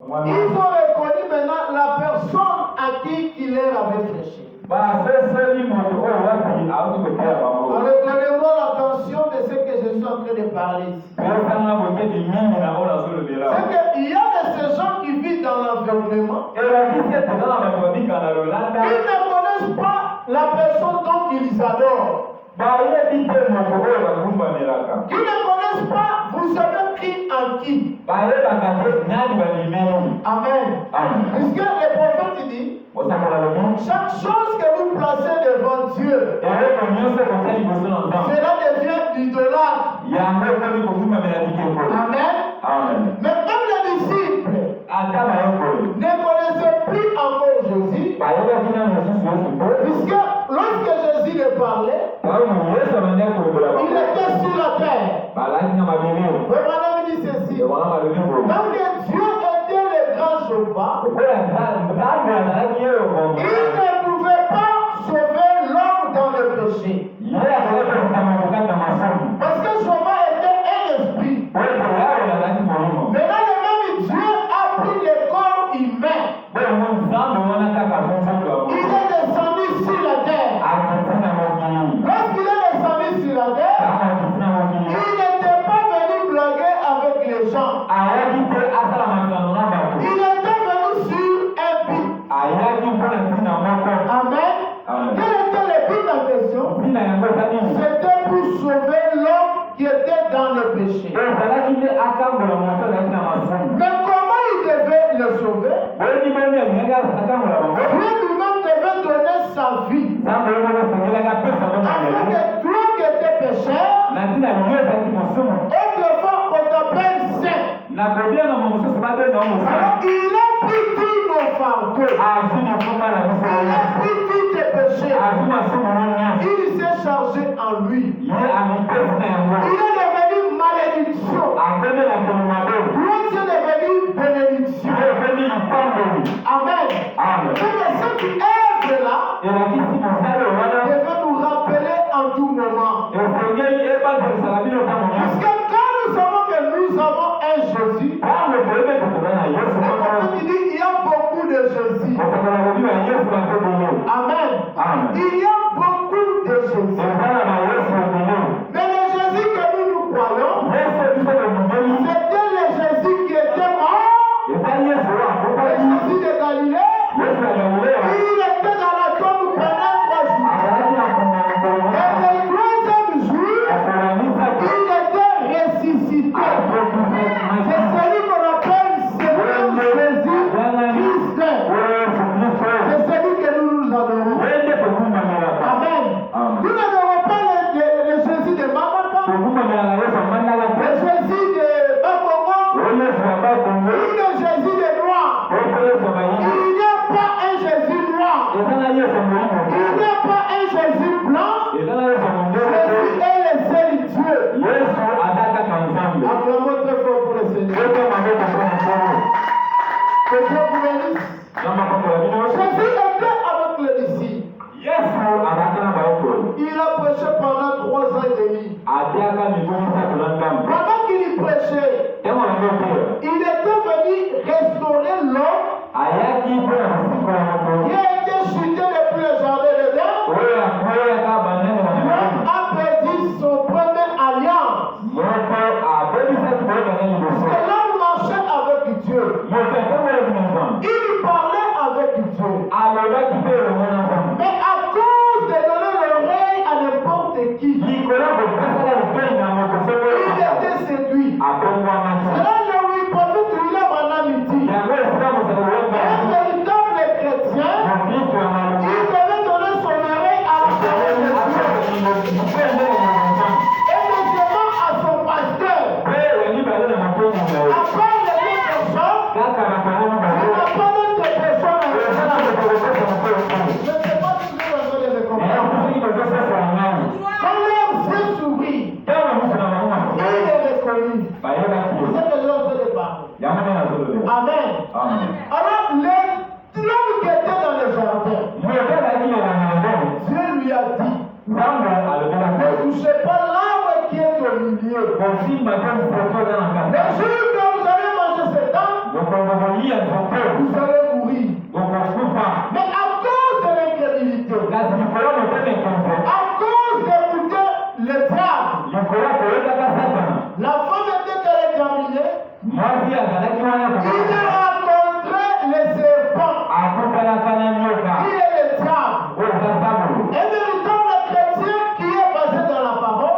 Ils ont reconnu maintenant la personne à qui il leur avait fléché. Alors donnez-moi l'attention de ce que je suis en train de parler ici. C'est qu'il y a de ces gens qui vivent dans l'environnement. Ils ne connaissent pas la personne dont ils adorent. Qui ne connaissent pas, vous savez qui en qui. Amen. Puisque le prophète dit, chaque chose que vous placez devant Dieu, cela devient idolâtre. Amen. Mais comme les disciples ne connaissaient plus encore Jésus, puisque lorsque Jésus le parlait, il était sur la terre. Vraiment, il dit ceci. Donc Dieu était le grand chauffeur. Il ne pouvait pas sauver l'homme dans le péché. Parce que chauffeur était un esprit. Mais là, le même Dieu a pris le corps humain. Il est descendu sur la terre. Lorsqu'il est descendu sur la terre, il n'était pas venu blaguer avec les gens. Il était venu sur un but. Amen. Quel était le but en question? C'était pour sauver l'homme qui était dans le péché. Mais comment il devait le sauver? Dieu lui-même devait donner sa vie. Afin que toi qui étais pécheur, autrefois on t'appelle saint. Alors il a pris tous nos fardeaux. Il a pris tous tes péchés. Il s'est chargé en lui. Il est devenu malédiction. Lui c'est devenu bénédiction. Amen. C'est ce qui est là devait nous rappeler en tout moment. Parce que quand nous savons que nous avons un Jésus, il dit il y a beaucoup de Jésus. Amen. Il y a beaucoup de Jésus. Mais le Jésus que nous croyons, c'était le Jésus qui était mort, le Jésus de Galilée. Il était dans la tombe pendant 3 jours. Et le 3e jour, il était ressuscité. C'est celui qu'on appelle Seigneur Jésus Christ. C'est celui que nous adorons. Amen. Nous n'adorons pas le Jésus de Mamapa, le Jésus de Bakongo, ou le Jésus de Noir. Il n'y a pas un Jésus noir. Il n'y a pas un Jésus blanc. Jésus est le seul Dieu. Acclamons très fort pour le Seigneur. Que Dieu vous bénisse. Jésus était avec les disciples. Il a prêché pendant 3 ans et demi. Pendant qu'il prêchait, il était venu restaurer l'homme qui a été chuté depuis le jardin d'Éden. L'homme a perdu son premier alliance. Parce que l'homme marchait avec Dieu. Il parlait avec Dieu. Mais à cause de donner l'oreille à n'importe qui, il était séduit. Cela lui profite de lui en amitié. Un véritable chrétien, il devait donner son oreille à la parole de Dieu. Et deuxièmement à son pasteur. Après les deux personnes, il n'a pas d'autres personnes. Je ne sais pas si vous avez les comprendre. Quand l'homme s'est souri, il est reconnu. C'est que l'homme se débat. Amen. Alors, l'homme qui était dans le jardin, Dieu lui a dit, ne touchez pas l'arbre qui est au milieu. Le jour que vous allez manger cet arbre, vous allez mourir. Mais à cause de l'incrédulité, à cause d'écouter le diable, la femme était qu'elle examinée, il a rencontré le serpent, qui est le diable. Et méritant le chrétien qui est basé dans la parole,